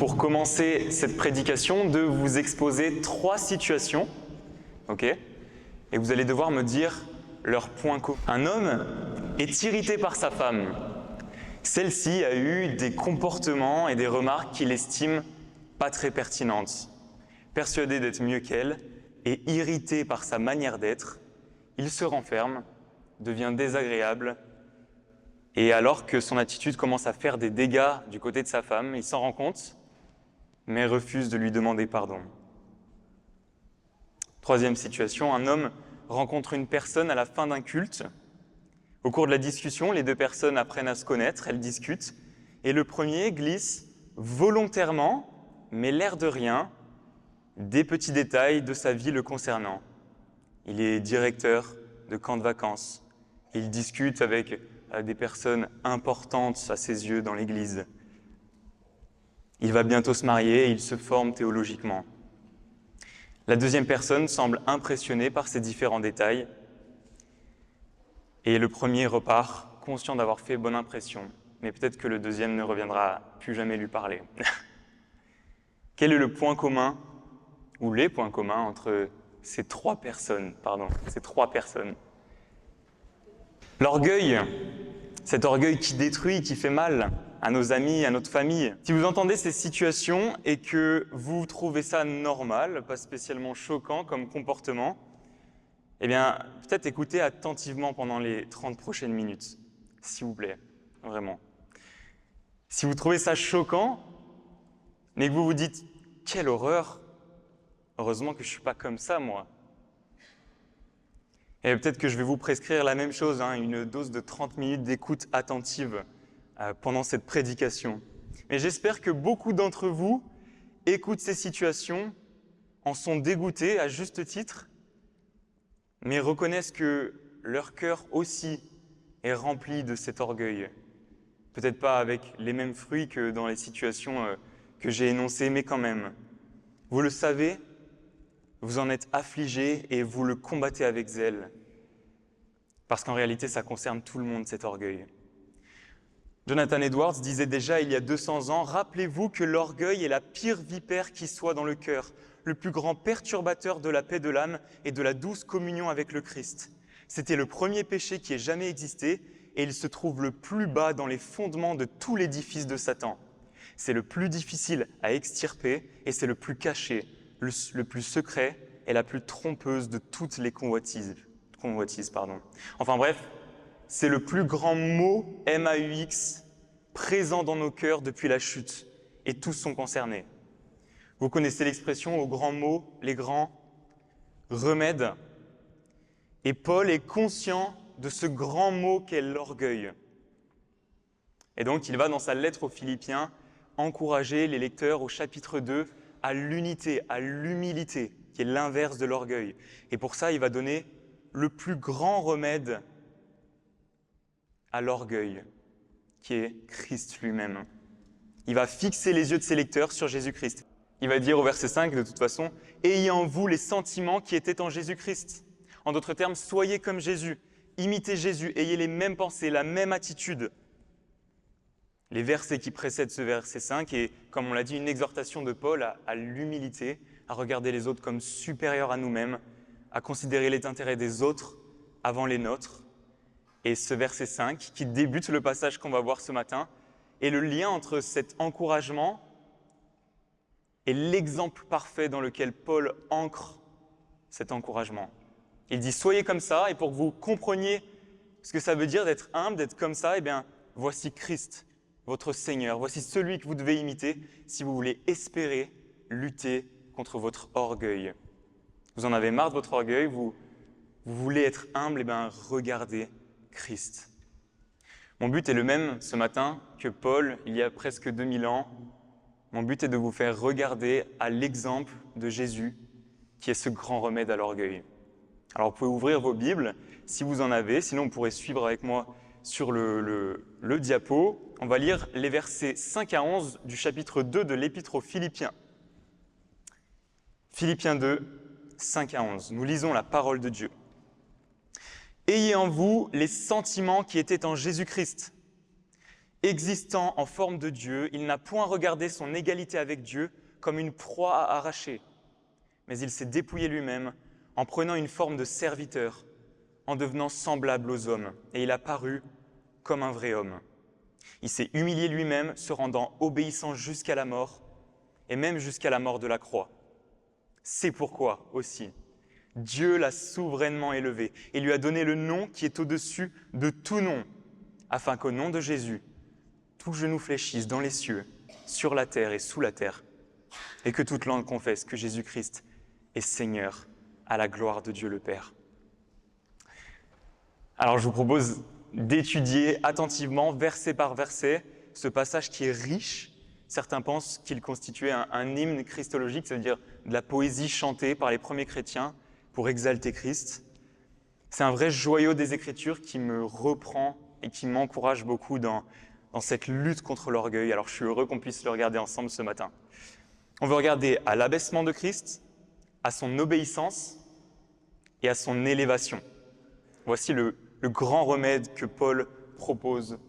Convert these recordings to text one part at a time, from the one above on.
pour commencer cette prédication, de vous exposer 3 situations, ok? Et vous allez devoir me dire leurs points communs. Un homme est irrité par sa femme. Celle-ci a eu des comportements et des remarques qu'il estime pas très pertinentes. Persuadé d'être mieux qu'elle et irrité par sa manière d'être, il se renferme, devient désagréable, et alors que son attitude commence à faire des dégâts du côté de sa femme, il s'en rend compte, mais refuse de lui demander pardon. 3e situation, un homme rencontre une personne à la fin d'un culte. Au cours de la discussion, les 2 personnes apprennent à se connaître, elles discutent, et le premier glisse volontairement, mais l'air de rien, des petits détails de sa vie le concernant. Il est directeur de camp de vacances. Il discute avec des personnes importantes à ses yeux dans l'Église. Il va bientôt se marier et il se forme théologiquement. La 2e personne semble impressionnée par ces différents détails et le premier repart conscient d'avoir fait bonne impression. Mais peut-être que le 2e ne reviendra plus jamais lui parler. Quel est le point commun ou les points communs entre ces 3 personnes, L'orgueil, cet orgueil qui détruit, qui fait mal à nos amis, à notre famille. Si vous entendez ces situations et que vous trouvez ça normal, pas spécialement choquant comme comportement, eh bien, peut-être écoutez attentivement pendant les 30 prochaines minutes, s'il vous plaît, vraiment. Si vous trouvez ça choquant, mais que vous vous dites « quelle horreur !» Heureusement que je ne suis pas comme ça, moi. Et peut-être que je vais vous prescrire la même chose, une dose de 30 minutes d'écoute attentive pendant cette prédication. Mais j'espère que beaucoup d'entre vous écoutent ces situations, en sont dégoûtés à juste titre, mais reconnaissent que leur cœur aussi est rempli de cet orgueil. Peut-être pas avec les mêmes fruits que dans les situations que j'ai énoncées, mais quand même. Vous le savez, vous en êtes affligés et vous le combattez avec zèle. Parce qu'en réalité, ça concerne tout le monde, cet orgueil. Jonathan Edwards disait déjà il y a 200 ans, « Rappelez-vous que l'orgueil est la pire vipère qui soit dans le cœur, le plus grand perturbateur de la paix de l'âme et de la douce communion avec le Christ. C'était le premier péché qui ait jamais existé et il se trouve le plus bas dans les fondements de tout l'édifice de Satan. C'est le plus difficile à extirper et c'est le plus caché, le plus secret et la plus trompeuse de toutes les convoitises. Enfin bref, c'est le plus grand mot MAUX présent dans nos cœurs depuis la chute et tous sont concernés. Vous connaissez l'expression aux grands mots, les grands remèdes. Et Paul est conscient de ce grand mot qu'est l'orgueil. Et donc il va dans sa lettre aux Philippiens encourager les lecteurs au chapitre 2 à l'unité, à l'humilité, qui est l'inverse de l'orgueil. Et pour ça, il va donner le plus grand remède à l'orgueil, qui est Christ lui-même. Il va fixer les yeux de ses lecteurs sur Jésus-Christ. Il va dire au verset 5, de toute façon, « Ayez en vous les sentiments qui étaient en Jésus-Christ. » En d'autres termes, soyez comme Jésus, imitez Jésus, ayez les mêmes pensées, la même attitude. Les versets qui précèdent ce verset 5 est, comme on l'a dit, une exhortation de Paul à l'humilité, à regarder les autres comme supérieurs à nous-mêmes, à considérer les intérêts des autres avant les nôtres. Et ce verset 5, qui débute le passage qu'on va voir ce matin, est le lien entre cet encouragement et l'exemple parfait dans lequel Paul ancre cet encouragement. Il dit « Soyez comme ça » et pour que vous compreniez ce que ça veut dire d'être humble, d'être comme ça, eh bien, voici Christ, votre Seigneur. Voici celui que vous devez imiter si vous voulez espérer lutter contre votre orgueil. Vous en avez marre de votre orgueil, vous voulez être humble, eh bien, regardez Christ. Mon but est le même ce matin que Paul, il y a presque 2000 ans. Mon but est de vous faire regarder à l'exemple de Jésus, qui est ce grand remède à l'orgueil. Alors, vous pouvez ouvrir vos Bibles, si vous en avez, sinon vous pourrez suivre avec moi sur le diapo. On va lire les versets 5 à 11 du chapitre 2 de l'Épître aux Philippiens. Philippiens 2, 5 à 11. Nous lisons la parole de Dieu. « Ayez en vous les sentiments qui étaient en Jésus-Christ. Existant en forme de Dieu, il n'a point regardé son égalité avec Dieu comme une proie à arracher, mais il s'est dépouillé lui-même en prenant une forme de serviteur, en devenant semblable aux hommes, et il a paru comme un vrai homme. Il s'est humilié lui-même, se rendant obéissant jusqu'à la mort, et même jusqu'à la mort de la croix. C'est pourquoi aussi Dieu l'a souverainement élevé et lui a donné le nom qui est au-dessus de tout nom, afin qu'au nom de Jésus, tout genou fléchisse dans les cieux, sur la terre et sous la terre, et que toute langue confesse que Jésus-Christ est Seigneur, à la gloire de Dieu le Père. Alors je vous propose d'étudier attentivement, verset par verset, ce passage qui est riche. Certains pensent qu'il constituait un hymne christologique, c'est-à-dire de la poésie chantée par les premiers chrétiens pour exalter Christ. C'est un vrai joyau des Écritures qui me reprend et qui m'encourage beaucoup dans cette lutte contre l'orgueil. Alors je suis heureux qu'on puisse le regarder ensemble ce matin. On veut regarder à l'abaissement de Christ, à son obéissance et à son élévation. Voici le grand remède que Paul propose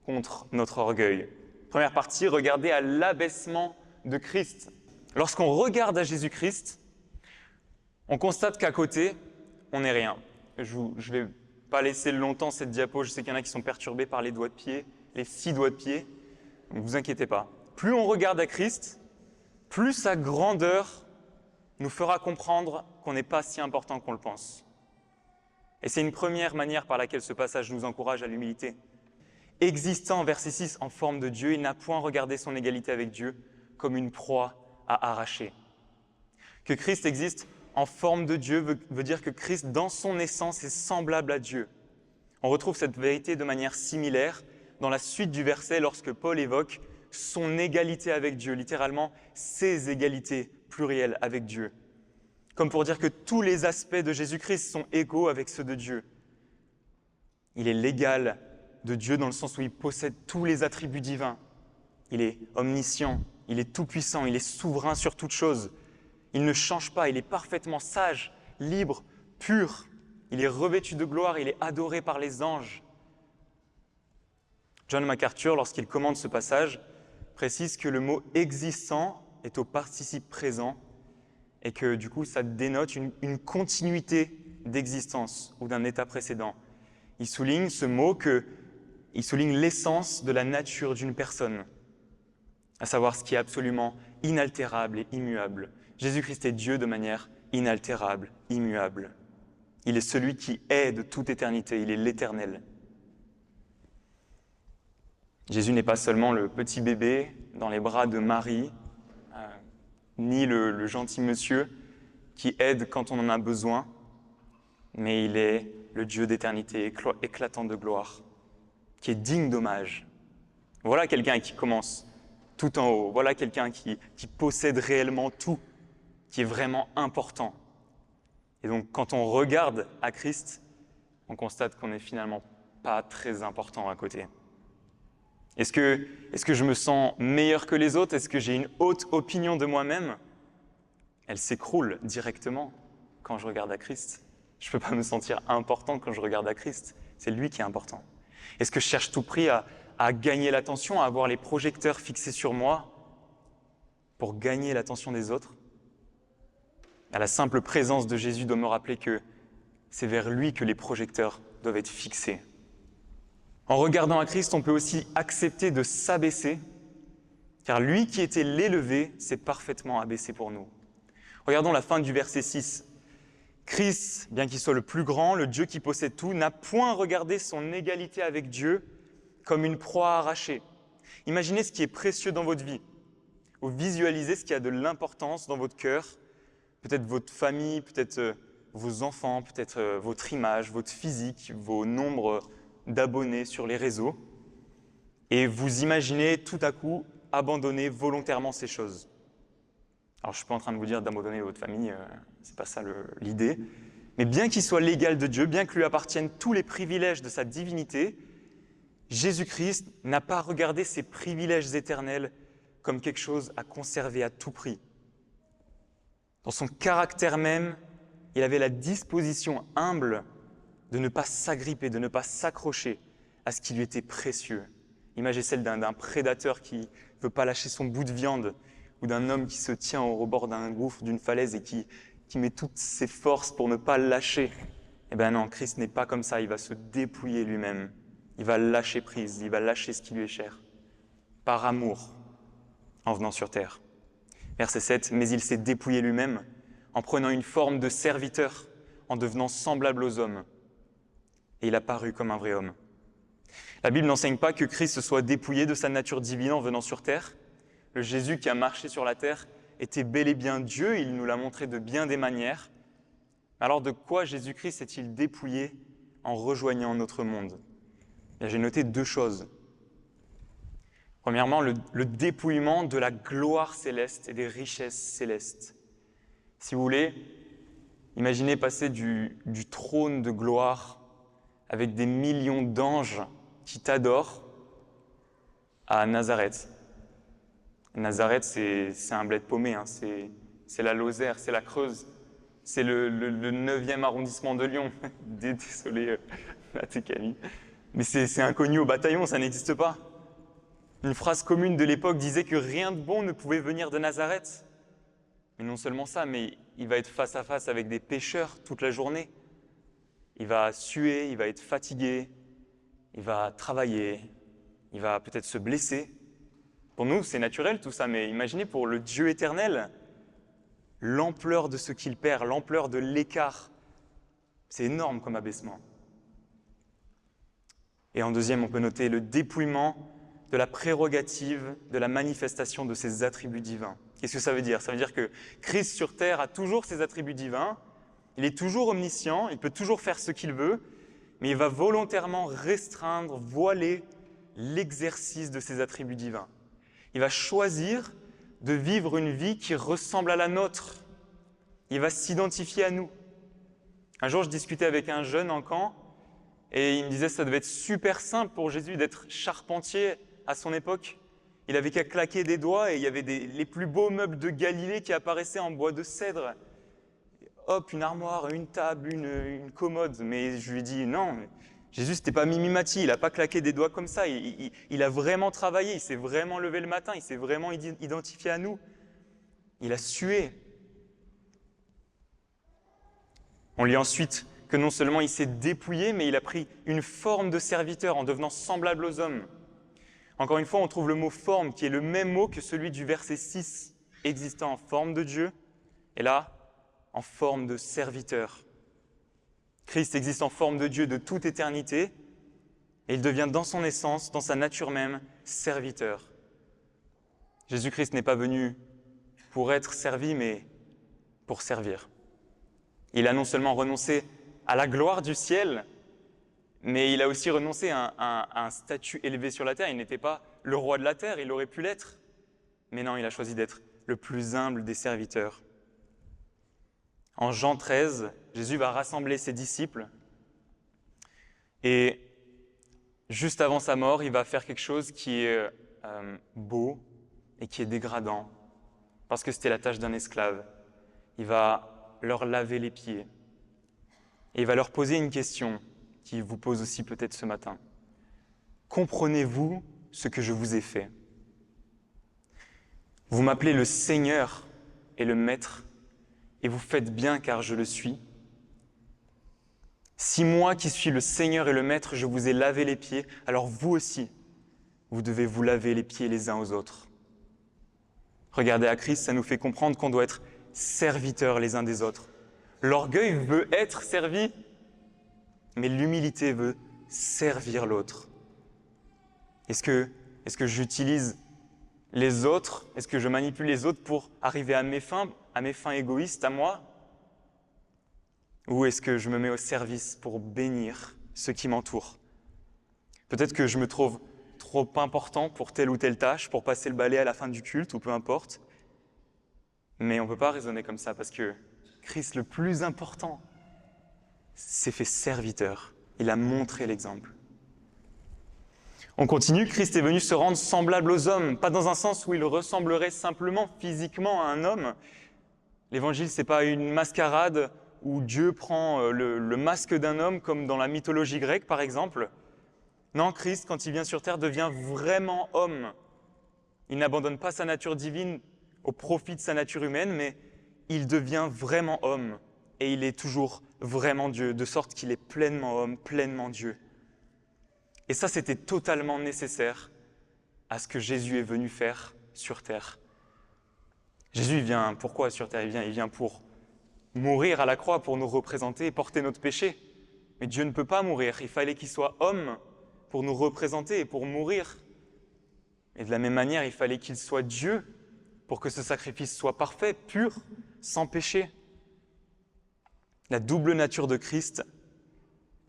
contre notre orgueil. Première partie, regarder à l'abaissement de Christ. Lorsqu'on regarde à Jésus-Christ, on constate qu'à côté, on n'est rien. Je ne vais pas laisser longtemps cette diapo, je sais qu'il y en a qui sont perturbés par les doigts de pied, les 6 doigts de pied, ne vous inquiétez pas. Plus on regarde à Christ, plus sa grandeur nous fera comprendre qu'on n'est pas si important qu'on le pense. Et c'est une première manière par laquelle ce passage nous encourage à l'humilité. Existant, verset 6, en forme de Dieu, il n'a point regardé son égalité avec Dieu comme une proie à arracher. Que Christ existe en forme de Dieu veut dire que Christ, dans son essence, est semblable à Dieu. On retrouve cette vérité de manière similaire dans la suite du verset lorsque Paul évoque son égalité avec Dieu, littéralement ses égalités plurielles avec Dieu. Comme pour dire que tous les aspects de Jésus-Christ sont égaux avec ceux de Dieu. Il est l'égal de Dieu dans le sens où il possède tous les attributs divins. Il est omniscient, il est tout-puissant, il est souverain sur toute chose. Il ne change pas, il est parfaitement sage, libre, pur. Il est revêtu de gloire, il est adoré par les anges. John MacArthur, lorsqu'il commente ce passage, précise que le mot « existant » est au participe présent et que du coup, ça dénote une continuité d'existence ou d'un état précédent. Il souligne ce mot il souligne l'essence de la nature d'une personne, à savoir ce qui est absolument inaltérable et immuable. Jésus-Christ est Dieu de manière inaltérable, immuable. Il est celui qui est de toute éternité, il est l'éternel. Jésus n'est pas seulement le petit bébé dans les bras de Marie, ni le gentil monsieur qui aide quand on en a besoin, mais il est le Dieu d'éternité éclatant de gloire, qui est digne d'hommage. Voilà quelqu'un qui commence tout en haut, voilà quelqu'un qui possède réellement tout, qui est vraiment important. Et donc quand on regarde à Christ, on constate qu'on n'est finalement pas très important à côté. Est-ce que je me sens meilleur que les autres? Est-ce que j'ai une haute opinion de moi-même? Elle s'écroule directement quand je regarde à Christ. Je ne peux pas me sentir important quand je regarde à Christ. C'est lui qui est important. Est-ce que je cherche tout prix à gagner l'attention, à avoir les projecteurs fixés sur moi pour gagner l'attention des autres? La simple présence de Jésus doit me rappeler que c'est vers lui que les projecteurs doivent être fixés. En regardant à Christ, on peut aussi accepter de s'abaisser, car lui qui était l'élevé s'est parfaitement abaissé pour nous. Regardons la fin du verset 6. Christ, bien qu'il soit le plus grand, le Dieu qui possède tout, n'a point regardé son égalité avec Dieu comme une proie arrachée. Imaginez ce qui est précieux dans votre vie, ou visualisez ce qui a de l'importance dans votre cœur, peut-être votre famille, peut-être vos enfants, peut-être votre image, votre physique, vos nombres d'abonnés sur les réseaux, et vous imaginez tout à coup abandonner volontairement ces choses. Alors je ne suis pas en train de vous dire d'abandonner votre famille, c'est pas ça l'idée, mais bien qu'il soit l'égal de Dieu, bien que lui appartiennent tous les privilèges de sa divinité, Jésus-Christ n'a pas regardé ses privilèges éternels comme quelque chose à conserver à tout prix. Dans son caractère même, il avait la disposition humble de ne pas s'agripper, de ne pas s'accrocher à ce qui lui était précieux. L'image est celle d'un prédateur qui ne veut pas lâcher son bout de viande, ou d'un homme qui se tient au bord d'un gouffre, d'une falaise, et qui met toutes ses forces pour ne pas le lâcher. Eh bien non, Christ n'est pas comme ça, il va se dépouiller lui-même. Il va lâcher prise, il va lâcher ce qui lui est cher. Par amour, en venant sur terre. Verset 7, « Mais il s'est dépouillé lui-même, en prenant une forme de serviteur, en devenant semblable aux hommes. Et il a paru comme un vrai homme. » La Bible n'enseigne pas que Christ se soit dépouillé de sa nature divine en venant sur terre. Le Jésus qui a marché sur la terre était bel et bien Dieu, il nous l'a montré de bien des manières. Alors de quoi Jésus-Christ s'est-il dépouillé en rejoignant notre monde ? J'ai noté 2 choses. Premièrement, le dépouillement de la gloire céleste et des richesses célestes. Si vous voulez, imaginez passer du trône de gloire avec des millions d'anges qui t'adorent à Nazareth. Nazareth, c'est un bled paumé, hein. C'est la Lozère, c'est la Creuse, c'est le 9e arrondissement de Lyon. Désolé, là t'es Camille. Mais c'est inconnu au bataillon, ça n'existe pas. Une phrase commune de l'époque disait que rien de bon ne pouvait venir de Nazareth. Mais non seulement ça, mais il va être face à face avec des pécheurs toute la journée. Il va suer, il va être fatigué, il va travailler, il va peut-être se blesser. Pour nous, c'est naturel tout ça, mais imaginez pour le Dieu éternel, l'ampleur de ce qu'il perd, l'ampleur de l'écart. C'est énorme comme abaissement. Et en deuxième, on peut noter le dépouillement de la prérogative de la manifestation de ses attributs divins. Qu'est-ce que ça veut dire ? Ça veut dire que Christ sur terre a toujours ses attributs divins, il est toujours omniscient, il peut toujours faire ce qu'il veut, mais il va volontairement restreindre, voiler l'exercice de ses attributs divins. Il va choisir de vivre une vie qui ressemble à la nôtre. Il va s'identifier à nous. Un jour, je discutais avec un jeune en camp, et il me disait que ça devait être super simple pour Jésus d'être charpentier à son époque. Il avait qu'à claquer des doigts et il y avait les plus beaux meubles de Galilée qui apparaissaient en bois de cèdre. Hop, une armoire, une table, une commode. Mais je lui ai dit non, Jésus, c'était pas mimimati, il n'a pas claqué des doigts comme ça. Il a vraiment travaillé, il s'est vraiment levé le matin, il s'est vraiment identifié à nous. Il a sué. On lit ensuite que non seulement il s'est dépouillé, mais il a pris une forme de serviteur en devenant semblable aux hommes. Encore une fois, on trouve le mot « forme » qui est le même mot que celui du verset 6, existant en forme de Dieu, et là, en forme de serviteur. Christ existe en forme de Dieu de toute éternité, et il devient dans son essence, dans sa nature même, serviteur. Jésus-Christ n'est pas venu pour être servi, mais pour servir. Il a non seulement renoncé à la gloire du ciel, mais il a aussi renoncé à un statut élevé sur la terre. Il n'était pas le roi de la terre, il aurait pu l'être. Mais non, il a choisi d'être le plus humble des serviteurs. En Jean 13, Jésus va rassembler ses disciples et juste avant sa mort, il va faire quelque chose qui est beau et qui est dégradant parce que c'était la tâche d'un esclave. Il va leur laver les pieds et il va leur poser une question qui vous pose aussi peut-être ce matin. Comprenez-vous ce que je vous ai fait ? Vous m'appelez le Seigneur et le Maître, et vous faites bien car je le suis. Si moi qui suis le Seigneur et le Maître, je vous ai lavé les pieds, alors vous aussi, vous devez vous laver les pieds les uns aux autres. Regardez à Christ, ça nous fait comprendre qu'on doit être serviteurs les uns des autres. L'orgueil veut être servi, mais l'humilité veut servir l'autre. Est-ce que j'utilise les autres? Est-ce que je manipule les autres pour arriver à mes fins égoïstes à moi? Ou est-ce que je me mets au service pour bénir ceux qui m'entourent? Peut-être que je me trouve trop important pour telle ou telle tâche, pour passer le balai à la fin du culte, ou peu importe. Mais on ne peut pas raisonner comme ça, parce que Christ, le plus important, s'est fait serviteur. Il a montré l'exemple. On continue, Christ est venu se rendre semblable aux hommes, pas dans un sens où il ressemblerait simplement physiquement à un homme. L'évangile, ce n'est pas une mascarade où Dieu prend le masque d'un homme, comme dans la mythologie grecque par exemple. Non, Christ, quand il vient sur terre, devient vraiment homme. Il n'abandonne pas sa nature divine au profit de sa nature humaine, mais il devient vraiment homme. Et il est toujours vraiment Dieu, de sorte qu'il est pleinement homme, pleinement Dieu. Et ça, c'était totalement nécessaire à ce que Jésus est venu faire sur terre. Jésus, il vient pourquoi sur terre ? Il vient pour mourir à la croix, pour nous représenter et porter notre péché. Mais Dieu ne peut pas mourir. Il fallait qu'il soit homme pour nous représenter et pour mourir. Et de la même manière, il fallait qu'il soit Dieu pour que ce sacrifice soit parfait, pur, sans péché. La double nature de Christ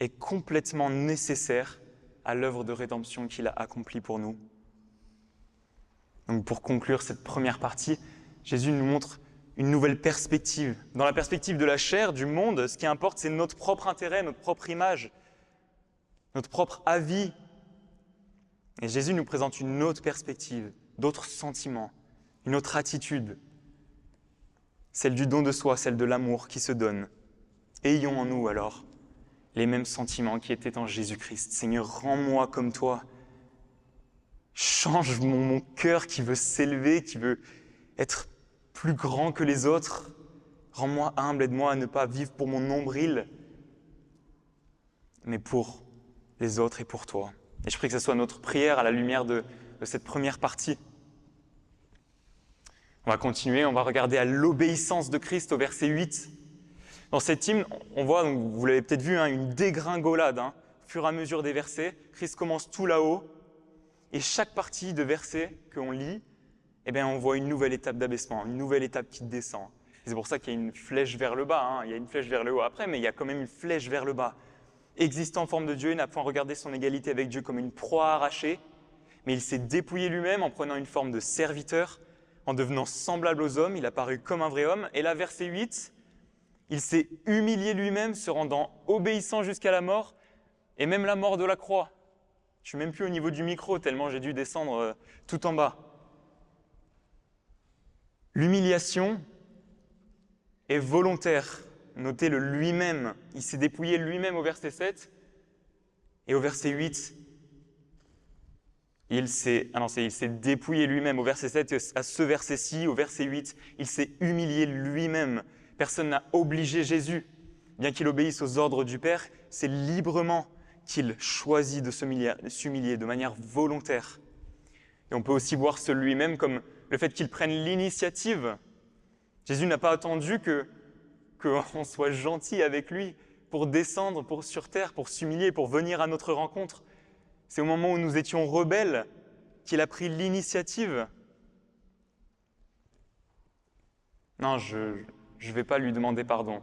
est complètement nécessaire à l'œuvre de rédemption qu'il a accomplie pour nous. Donc pour conclure cette première partie, Jésus nous montre une nouvelle perspective. Dans la perspective de la chair, du monde, ce qui importe, c'est notre propre intérêt, notre propre image, notre propre avis. Et Jésus nous présente une autre perspective, d'autres sentiments, une autre attitude, celle du don de soi, celle de l'amour qui se donne. Ayons en nous alors les mêmes sentiments qui étaient en Jésus-Christ. Seigneur, rends-moi comme toi. Change mon cœur qui veut s'élever, qui veut être plus grand que les autres. Rends-moi humble, aide-moi à ne pas vivre pour mon nombril, mais pour les autres et pour toi. Et je prie que ce soit notre prière à la lumière de cette première partie. On va continuer, on va regarder à l'obéissance de Christ au verset 8. Dans cet hymne, on voit, donc, vous l'avez peut-être vu, une dégringolade. Au fur et à mesure des versets, Christ commence tout là-haut, et chaque partie de verset qu'on lit, on voit une nouvelle étape d'abaissement, une nouvelle étape qui descend. Et c'est pour ça qu'il y a une flèche vers le bas, il y a une flèche vers le haut après, mais il y a quand même une flèche vers le bas. Existant en forme de Dieu, il n'a point regardé son égalité avec Dieu comme une proie arrachée, mais il s'est dépouillé lui-même en prenant une forme de serviteur, en devenant semblable aux hommes, il a paru comme un vrai homme. Et là, verset 8, il s'est humilié lui-même, se rendant obéissant jusqu'à la mort, et même la mort de la croix. Je ne suis même plus au niveau du micro, tellement j'ai dû descendre tout en bas. L'humiliation est volontaire. Notez le lui-même. Il s'est dépouillé lui-même au verset 7. Et au verset 8, il s'est dépouillé lui-même au verset 7. À ce verset-ci, au verset 8, il s'est humilié lui-même. Personne n'a obligé Jésus. Bien qu'il obéisse aux ordres du Père, c'est librement qu'il choisit de s'humilier de manière volontaire. Et on peut aussi voir ce lui-même comme le fait qu'il prenne l'initiative. Jésus n'a pas attendu qu'on soit gentil avec lui pour descendre sur terre, pour s'humilier, pour venir à notre rencontre. C'est au moment où nous étions rebelles qu'il a pris l'initiative. Non, je ne vais pas lui demander pardon.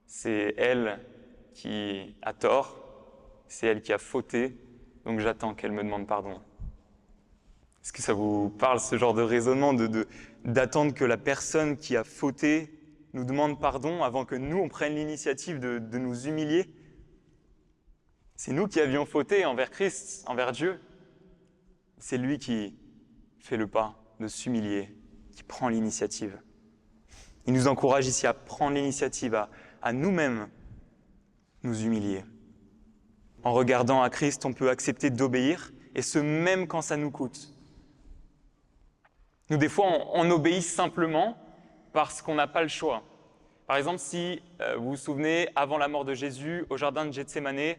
C'est elle qui a tort, c'est elle qui a fauté, donc j'attends qu'elle me demande pardon. Est-ce que ça vous parle, ce genre de raisonnement, d'attendre que la personne qui a fauté nous demande pardon avant que nous, on prenne l'initiative de nous humilier ? C'est nous qui avions fauté envers Christ, envers Dieu. C'est lui qui fait le pas de s'humilier, qui prend l'initiative. Il nous encourage ici à prendre l'initiative, à nous-mêmes nous humilier. En regardant à Christ, on peut accepter d'obéir, et ce même quand ça nous coûte. Nous, des fois, on obéit simplement parce qu'on n'a pas le choix. Par exemple, si vous vous souvenez, avant la mort de Jésus, au jardin de Gethsémanée,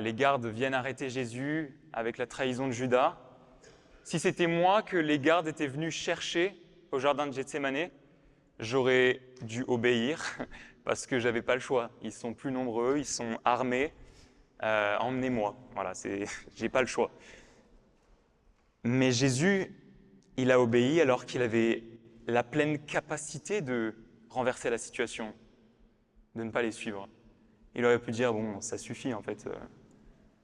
les gardes viennent arrêter Jésus avec la trahison de Judas. Si c'était moi que les gardes étaient venus chercher au jardin de Gethsémanée, j'aurais dû obéir parce que je n'avais pas le choix. Ils sont plus nombreux, ils sont armés, emmenez-moi. Je n'ai pas le choix. Mais Jésus, il a obéi alors qu'il avait la pleine capacité de renverser la situation, de ne pas les suivre. Il aurait pu dire, bon, ça suffit en fait.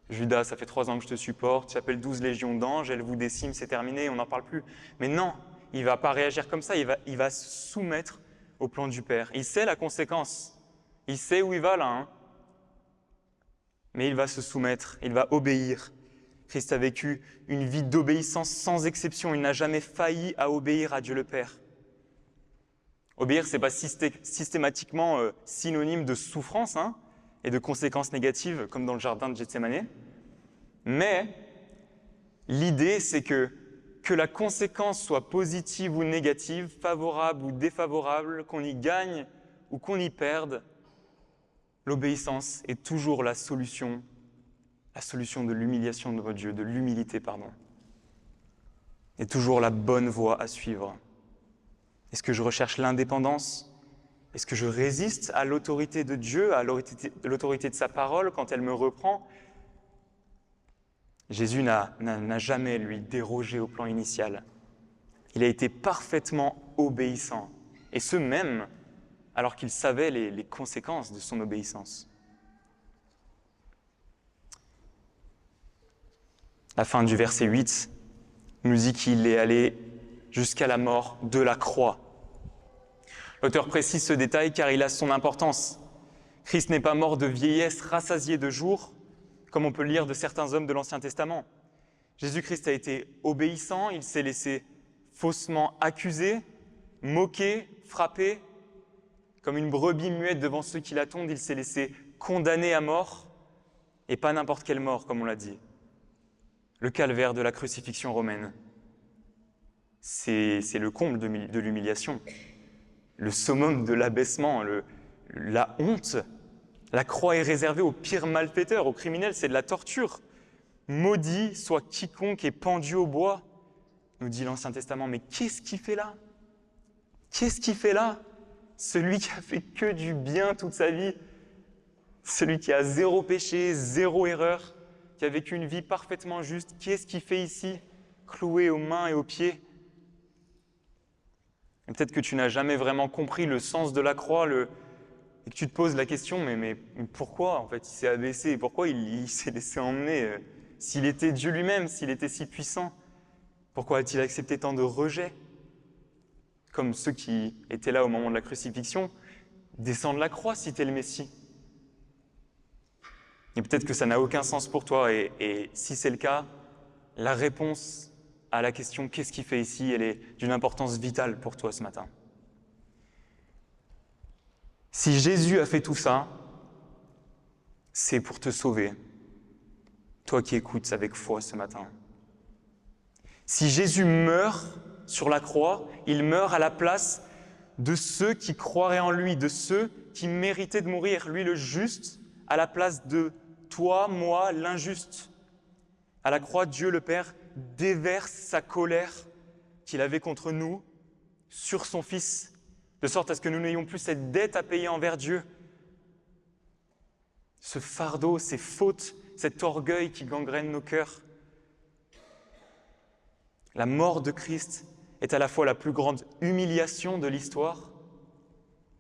Judas, ça fait 3 ans que je te supporte, j'appelle 12 légions d'anges, elles vous déciment, c'est terminé, on n'en parle plus. Mais non, il ne va pas réagir comme ça, il va se soumettre au plan du Père. Il sait la conséquence, il sait où il va là. Mais il va se soumettre, il va obéir. Christ a vécu une vie d'obéissance sans exception, il n'a jamais failli à obéir à Dieu le Père. Obéir, ce n'est pas systématiquement synonyme de souffrance et de conséquences négatives, comme dans le jardin de Gethsémanée. Mais l'idée, c'est que la conséquence soit positive ou négative, favorable ou défavorable, qu'on y gagne ou qu'on y perde, l'obéissance est toujours la solution de l'humiliation de votre Dieu, de l'humilité, pardon. Est toujours la bonne voie à suivre. Est-ce que je recherche l'indépendance ? Est-ce que je résiste à l'autorité de Dieu, à l'autorité de sa parole quand elle me reprend ? Jésus n'a jamais, lui, dérogé au plan initial. Il a été parfaitement obéissant, et ce même alors qu'il savait les conséquences de son obéissance. La fin du verset 8 nous dit qu'il est allé jusqu'à la mort de la croix. L'auteur précise ce détail car il a son importance. Christ n'est pas mort de vieillesse rassasié de jours, comme on peut le lire de certains hommes de l'Ancien Testament. Jésus-Christ a été obéissant, il s'est laissé faussement accuser, moquer, frapper. Comme une brebis muette devant ceux qui la tondent, il s'est laissé condamner à mort, et pas n'importe quelle mort, comme on l'a dit. Le calvaire de la crucifixion romaine, c'est le comble de l'humiliation, le summum de l'abaissement, la honte. La croix est réservée aux pires malfaiteurs, aux criminels, c'est de la torture. Maudit soit quiconque est pendu au bois, nous dit l'Ancien Testament. Mais qu'est-ce qu'il fait là ? Qu'est-ce qu'il fait là ? Celui qui a fait que du bien toute sa vie, celui qui a zéro péché, zéro erreur, qui a vécu une vie parfaitement juste, qu'est-ce qu'il fait ici, cloué aux mains et aux pieds ? Et peut-être que tu n'as jamais vraiment compris le sens de la croix, et que tu te poses la question, mais pourquoi en fait il s'est abaissé ? Pourquoi il s'est laissé emmener ? S'il était Dieu lui-même, s'il était si puissant, pourquoi a-t-il accepté tant de rejet ? Comme ceux qui étaient là au moment de la crucifixion, descends de la croix si tu es le Messie. Et peut-être que ça n'a aucun sens pour toi, et si c'est le cas, la réponse à la question « qu'est-ce qu'il fait ici ?» elle est d'une importance vitale pour toi ce matin. Si Jésus a fait tout ça, c'est pour te sauver, toi qui écoutes avec foi ce matin. Si Jésus meurt sur la croix, il meurt à la place de ceux qui croiraient en lui, de ceux qui méritaient de mourir. Lui, le juste, à la place de toi, moi, l'injuste. À la croix, Dieu le Père déverse sa colère qu'il avait contre nous sur son Fils, de sorte à ce que nous n'ayons plus cette dette à payer envers Dieu. Ce fardeau, ces fautes, cet orgueil qui gangrène nos cœurs. La mort de Christ est à la fois la plus grande humiliation de l'histoire,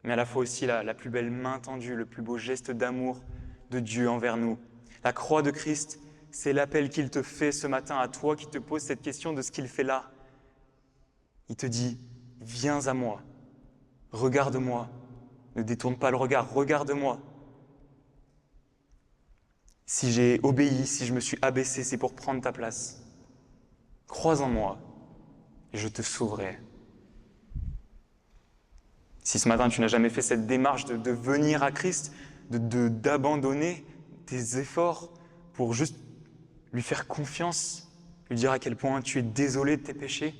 mais à la fois aussi la plus belle main tendue, le plus beau geste d'amour de Dieu envers nous. La croix de Christ, c'est l'appel qu'il te fait ce matin à toi qui te pose cette question de ce qu'il fait là. Il te dit, viens à moi, regarde-moi, ne détourne pas le regard, regarde-moi. Si j'ai obéi, si je me suis abaissé, c'est pour prendre ta place. Crois en moi et je te sauverai. Si ce matin tu n'as jamais fait cette démarche de venir à Christ, d'abandonner tes efforts pour juste lui faire confiance, lui dire à quel point tu es désolé de tes péchés,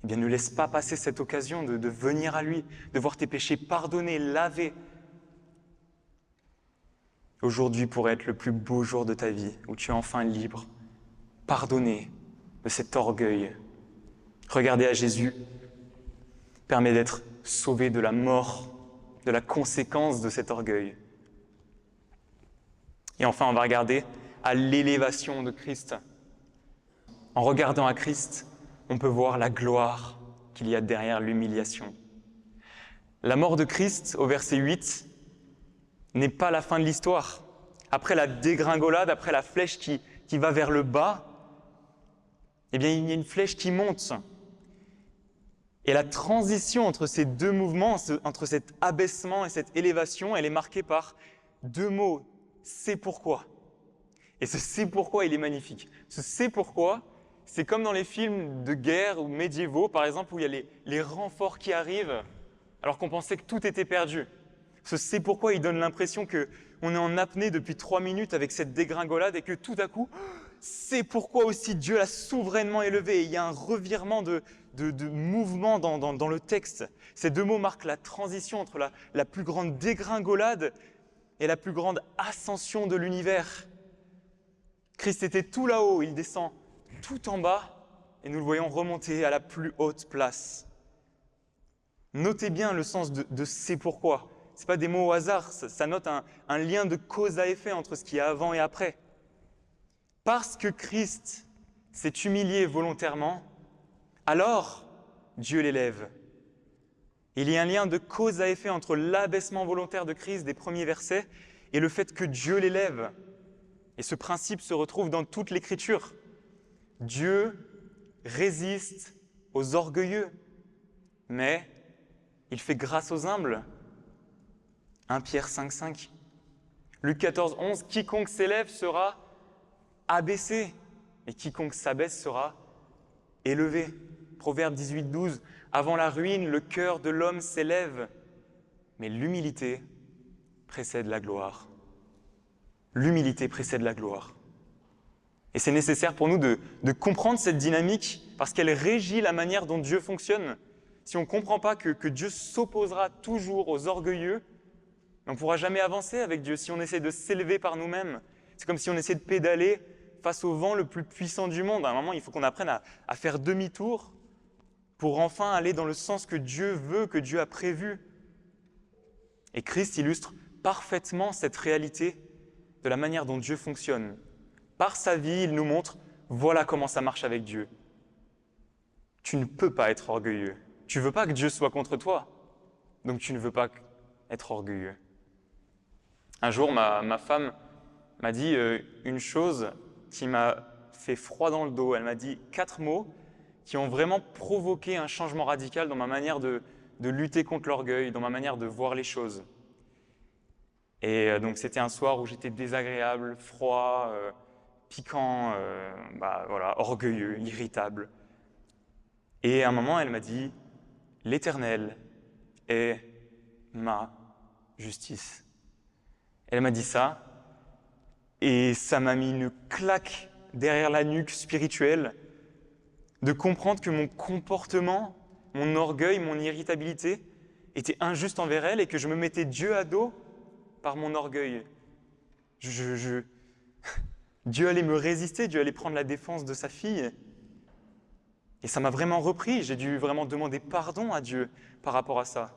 eh bien ne laisse pas passer cette occasion de venir à lui, de voir tes péchés pardonnés, lavés. Aujourd'hui pourrait être le plus beau jour de ta vie, où tu es enfin libre, pardonné de cet orgueil. Regarder à Jésus permet d'être sauvé de la mort, de la conséquence de cet orgueil. Et enfin, on va regarder à l'élévation de Christ. En regardant à Christ, on peut voir la gloire qu'il y a derrière l'humiliation. La mort de Christ, au verset 8, n'est pas la fin de l'histoire. Après la dégringolade, après la flèche qui va vers le bas, eh bien, il y a une flèche qui monte. Et la transition entre ces deux mouvements, entre cet abaissement et cette élévation, elle est marquée par deux mots. C'est pourquoi. Et ce c'est pourquoi, il est magnifique. Ce c'est pourquoi, c'est comme dans les films de guerre ou médiévaux, par exemple, où il y a les renforts qui arrivent, alors qu'on pensait que tout était perdu. Ce c'est pourquoi il donne l'impression qu'on est en apnée depuis 3 minutes avec cette dégringolade et que tout à coup, c'est pourquoi aussi Dieu l'a souverainement élevé. Et il y a un revirement de mouvement dans le texte. Ces deux mots marquent la transition entre la plus grande dégringolade et la plus grande ascension de l'univers. Christ était tout là-haut, il descend tout en bas et nous le voyons remonter à la plus haute place. Notez bien le sens de c'est pourquoi. Ce n'est pas des mots au hasard, ça note un lien de cause à effet entre ce qu'il y a avant et après. Parce que Christ s'est humilié volontairement, alors Dieu l'élève. Il y a un lien de cause à effet entre l'abaissement volontaire de Christ des premiers versets et le fait que Dieu l'élève. Et ce principe se retrouve dans toute l'Écriture. Dieu résiste aux orgueilleux, mais il fait grâce aux humbles. 1 Pierre 5,5. Luc 14,11, quiconque s'élève sera abaissé, et quiconque s'abaisse sera élevé. Proverbe 18,12, avant la ruine, le cœur de l'homme s'élève, mais l'humilité précède la gloire. L'humilité précède la gloire. Et c'est nécessaire pour nous de comprendre cette dynamique parce qu'elle régit la manière dont Dieu fonctionne. Si on ne comprend pas que Dieu s'opposera toujours aux orgueilleux, on ne pourra jamais avancer avec Dieu si on essaie de s'élever par nous-mêmes. C'est comme si on essaie de pédaler face au vent le plus puissant du monde. À un moment, il faut qu'on apprenne à faire demi-tour pour enfin aller dans le sens que Dieu veut, que Dieu a prévu. Et Christ illustre parfaitement cette réalité de la manière dont Dieu fonctionne. Par sa vie, il nous montre, voilà comment ça marche avec Dieu. Tu ne peux pas être orgueilleux. Tu ne veux pas que Dieu soit contre toi, donc tu ne veux pas être orgueilleux. Un jour, ma femme m'a dit une chose qui m'a fait froid dans le dos. Elle m'a dit 4 mots qui ont vraiment provoqué un changement radical dans ma manière de lutter contre l'orgueil, dans ma manière de voir les choses. Et donc c'était un soir où j'étais désagréable, froid, piquant, orgueilleux, irritable. Et à un moment, elle m'a dit « L'Éternel est ma justice ». Elle m'a dit ça, et ça m'a mis une claque derrière la nuque spirituelle de comprendre que mon comportement, mon orgueil, mon irritabilité était injuste envers elle et que je me mettais Dieu à dos par mon orgueil. Dieu allait me résister, Dieu allait prendre la défense de sa fille. Et ça m'a vraiment repris, j'ai dû vraiment demander pardon à Dieu par rapport à ça.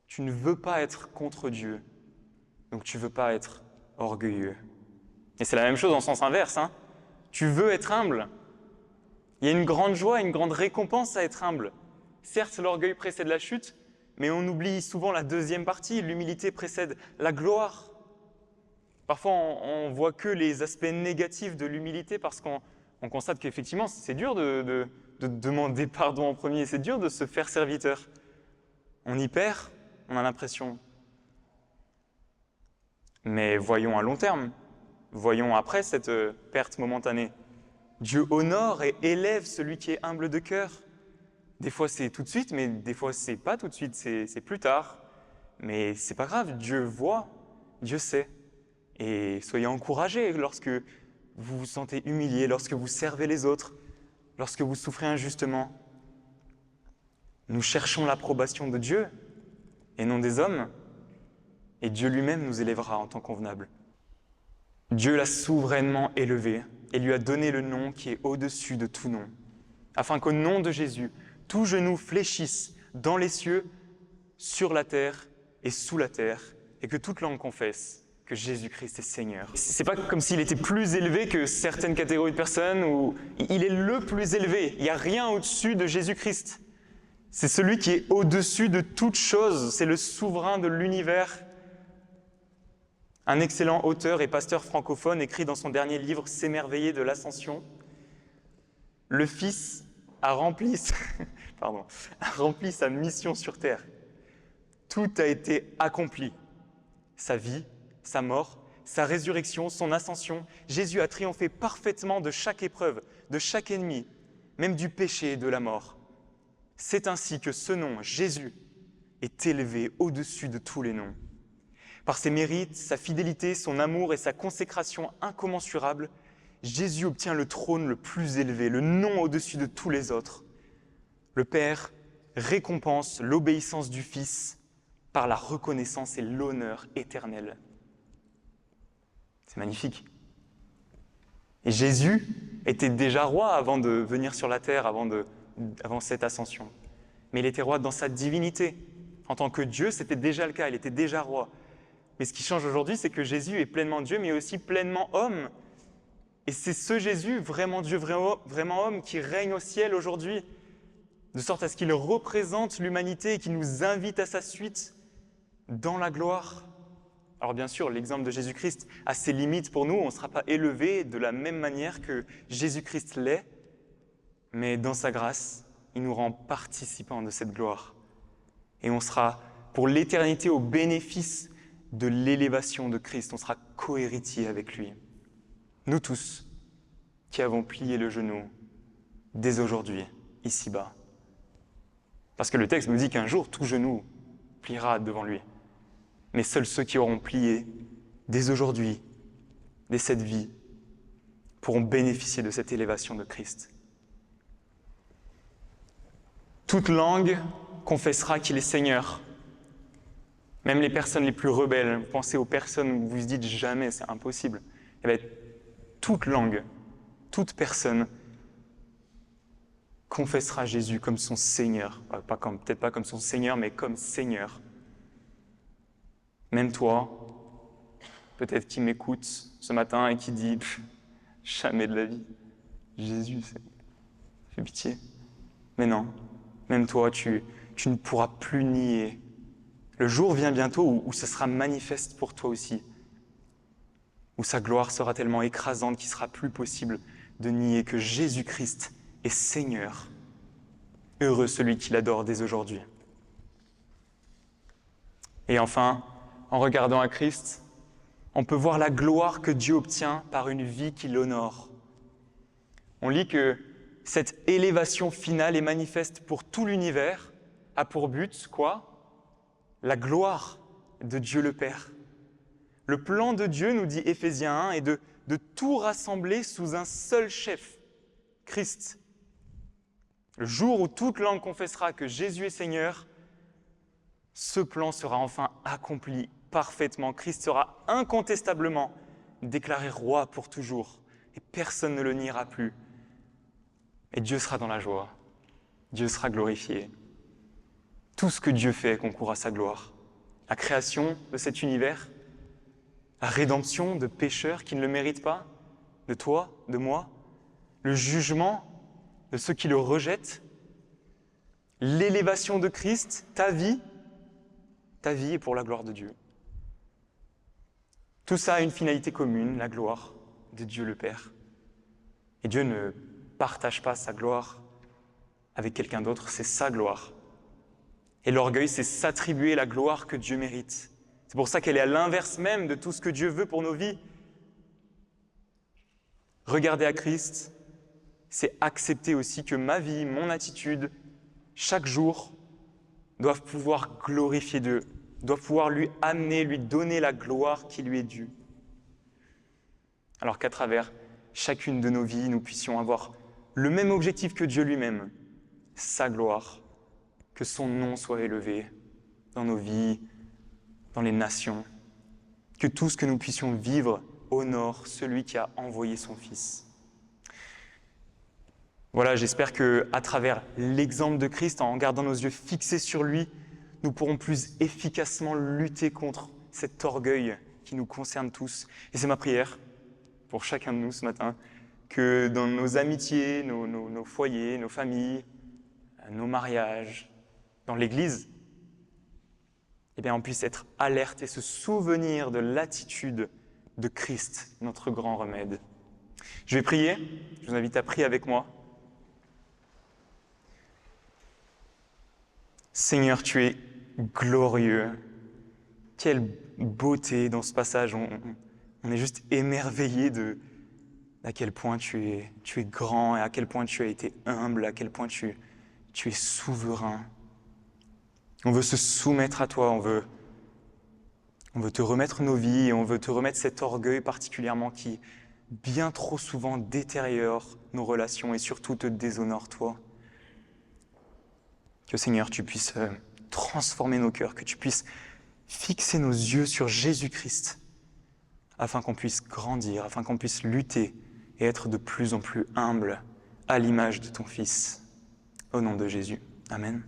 Tu ne veux pas être contre Dieu, donc tu ne veux pas être orgueilleux. Et c'est la même chose en sens inverse. Tu veux être humble. Il y a une grande joie, une grande récompense à être humble. Certes, l'orgueil précède la chute, mais on oublie souvent la deuxième partie, l'humilité précède la gloire. Parfois, on ne voit que les aspects négatifs de l'humilité parce qu'on constate qu'effectivement, c'est dur de demander pardon en premier, c'est dur de se faire serviteur. On y perd, on a l'impression. Mais voyons à long terme, voyons après cette perte momentanée. Dieu honore et élève celui qui est humble de cœur. Des fois, c'est tout de suite, mais des fois, c'est pas tout de suite, c'est plus tard. Mais c'est pas grave, Dieu voit, Dieu sait. Et soyez encouragés lorsque vous vous sentez humilié, lorsque vous servez les autres, lorsque vous souffrez injustement. Nous cherchons l'approbation de Dieu et non des hommes, et Dieu lui-même nous élèvera en temps convenable. Dieu l'a souverainement élevé et lui a donné le nom qui est au-dessus de tout nom, afin qu'au nom de Jésus, tout genou fléchisse dans les cieux, sur la terre et sous la terre, et que toute langue confesse que Jésus-Christ est Seigneur. C'est pas comme s'il était plus élevé que certaines catégories de personnes, où il est le plus élevé. Il n'y a rien au-dessus de Jésus-Christ. C'est celui qui est au-dessus de toute chose. C'est le souverain de l'univers. Un excellent auteur et pasteur francophone écrit dans son dernier livre « S'émerveiller de l'ascension ». Le Fils a rempli sa mission sur terre. Tout a été accompli. Sa vie, sa mort, sa résurrection, son ascension. Jésus a triomphé parfaitement de chaque épreuve, de chaque ennemi, même du péché et de la mort. C'est ainsi que ce nom, Jésus, est élevé au-dessus de tous les noms. Par ses mérites, sa fidélité, son amour et sa consécration incommensurables, Jésus obtient le trône le plus élevé, le nom au-dessus de tous les autres. Le Père récompense l'obéissance du Fils par la reconnaissance et l'honneur éternel. C'est magnifique. Et Jésus était déjà roi avant de venir sur la terre, avant cette ascension. Mais il était roi dans sa divinité. En tant que Dieu, c'était déjà le cas, il était déjà roi. Mais ce qui change aujourd'hui, c'est que Jésus est pleinement Dieu, mais aussi pleinement homme. Et c'est ce Jésus, vraiment Dieu, vraiment homme, qui règne au ciel aujourd'hui, de sorte à ce qu'il représente l'humanité et qu'il nous invite à sa suite dans la gloire. Alors bien sûr, l'exemple de Jésus-Christ a ses limites pour nous, on ne sera pas élevé de la même manière que Jésus-Christ l'est, mais dans sa grâce, il nous rend participants de cette gloire. Et on sera pour l'éternité au bénéfice de l'élévation de Christ, on sera cohéritiers avec lui. Nous tous qui avons plié le genou dès aujourd'hui, ici-bas. Parce que le texte nous dit qu'un jour, tout genou pliera devant lui. Mais seuls ceux qui auront plié dès aujourd'hui, dès cette vie, pourront bénéficier de cette élévation de Christ. Toute langue confessera qu'il est Seigneur. Même les personnes les plus rebelles, vous pensez aux personnes où vous vous dites jamais, c'est impossible. Eh bien, toute langue, toute personne confessera Jésus comme son Seigneur. Peut-être pas comme son Seigneur, mais comme Seigneur. Même toi, peut-être qui m'écoute ce matin et qui dit « jamais de la vie, Jésus, fais pitié ». Mais non, même toi, tu ne pourras plus nier. Le jour vient bientôt où ce sera manifeste pour toi aussi, où sa gloire sera tellement écrasante qu'il ne sera plus possible de nier que Jésus-Christ est Seigneur. Heureux celui qui l'adore dès aujourd'hui. Et enfin, en regardant à Christ, on peut voir la gloire que Dieu obtient par une vie qui l'honore. On lit que cette élévation finale et manifeste pour tout l'univers a pour but, quoi ? La gloire de Dieu le Père. Le plan de Dieu, nous dit Éphésiens 1, est de tout rassembler sous un seul chef, Christ. Le jour où toute langue confessera que Jésus est Seigneur, ce plan sera enfin accompli parfaitement. Christ sera incontestablement déclaré roi pour toujours et personne ne le niera plus. Et Dieu sera dans la joie, Dieu sera glorifié. Tout ce que Dieu fait concourt à sa gloire. La création de cet univers, la rédemption de pécheurs qui ne le méritent pas, de toi, de moi, le jugement de ceux qui le rejettent, l'élévation de Christ, ta vie est pour la gloire de Dieu. Tout ça a une finalité commune, la gloire de Dieu le Père. Et Dieu ne partage pas sa gloire avec quelqu'un d'autre, c'est sa gloire. Et l'orgueil, c'est s'attribuer la gloire que Dieu mérite. C'est pour ça qu'elle est à l'inverse même de tout ce que Dieu veut pour nos vies. Regarder à Christ, c'est accepter aussi que ma vie, mon attitude, chaque jour, doivent pouvoir glorifier Dieu, doivent pouvoir lui amener, lui donner la gloire qui lui est due. Alors qu'à travers chacune de nos vies, nous puissions avoir le même objectif que Dieu lui-même, sa gloire, que son nom soit élevé dans nos vies, dans les nations, que tout ce que nous puissions vivre honore celui qui a envoyé son Fils. Voilà, j'espère qu'à travers l'exemple de Christ, en gardant nos yeux fixés sur lui, nous pourrons plus efficacement lutter contre cet orgueil qui nous concerne tous. Et c'est ma prière pour chacun de nous ce matin, que dans nos amitiés, nos foyers, nos familles, nos mariages, dans l'Église, eh bien, on puisse être alerte et se souvenir de l'attitude de Christ, notre grand remède. Je vais prier, je vous invite à prier avec moi. Seigneur, tu es glorieux. Quelle beauté dans ce passage. On est juste émerveillé à quel point tu es grand et à quel point tu as été humble, à quel point tu es souverain. On veut se soumettre à toi, on veut te remettre nos vies et on veut te remettre cet orgueil particulièrement qui bien trop souvent détériore nos relations et surtout te déshonore toi. Que Seigneur, tu puisses transformer nos cœurs, que tu puisses fixer nos yeux sur Jésus-Christ, afin qu'on puisse grandir, afin qu'on puisse lutter et être de plus en plus humble à l'image de ton Fils. Au nom de Jésus. Amen.